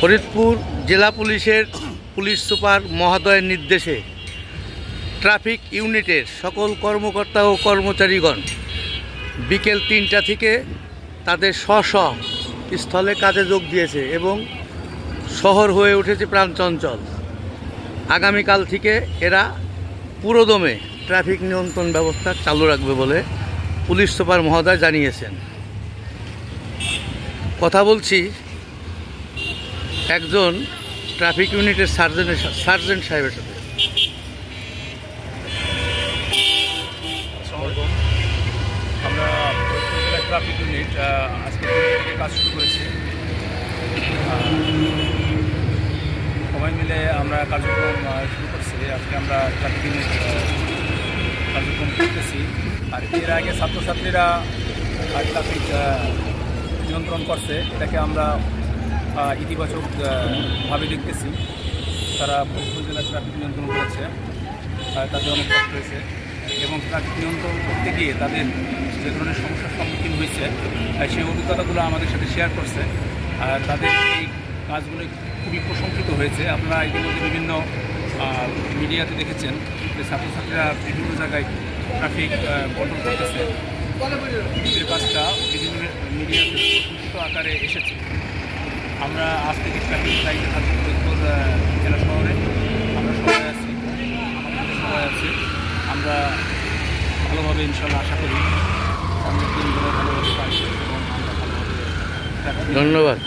ফরিদপুর জেলা পুলিশের police super মহোদয়ের নির্দেশে ট্রাফিক ইউনিটের সকল কর্মকর্তা ও কর্মচারীগণ বিকেল ৩টা থেকে তাদের স্ব স্থলে কাজে যোগ দিয়েছে এবং শহর হয়ে উঠেছে প্রাণচঞ্চল। আগামীকাল থেকে এরা পুরোদমে ট্রাফিক নিয়ন্ত্রণ ব্যবস্থা চালু রাখবে বলে পুলিশ সুপার মহোদয় জানিয়েছেন। কথা বলছি একজন ট্রাফিক ইউনিটের সার্জেন্ট সাহেবের সাথে। আমরা ট্রাফিক ইউনিট আজকে থেকে কাজ শুরু করেছি। সবাই মিলে আমরা কার্যক্রম শুরু করছি। আজকে আমরা ট্রাফিক ইউনিট কার্যক্রম করতেছি। আর এর আগে ছাত্রছাত্রীরা ট্রাফিক নিয়ন্ত্রণ করছে, এটাকে আমরা ইতিবাচকভাবে দেখতেছি। তারা ফরিদপুর জেলার ট্রাফিক নিয়ন্ত্রণ করেছে, তাদের অনেক কষ্ট হয়েছে এবং ট্রাফিক নিয়ন্ত্রণ করতে গিয়ে তাদের যে ধরনের সমস্যার সম্মুখীন হয়েছে সেই অভিজ্ঞতাগুলো আমাদের সাথে শেয়ার করছে। তাদের এই কাজগুলো খুবই প্রশংসিত হয়েছে। আপনারা ইতিমধ্যে বিভিন্ন মিডিয়াতে দেখেছেন যে ছাত্রছাত্রীরা বিভিন্ন জায়গায় ট্রাফিক কন্ট্রোল করতেছে। এই কাজটা বিভিন্ন মিডিয়াতে প্রশংসিত আকারে এসেছে। আমরা আজ থেকে ট্রাফিক লাইনে থাকবো ফরিদপুর জেলা শহরে। আমরা সবাই আছি, আমাদের সবাই আছে। আমরা ভালোভাবে ইনশাল্লাহ আশা করি সামনের দিনগুলো ভালোভাবে পাই এবং আমরা ভালোভাবে ধন্যবাদ।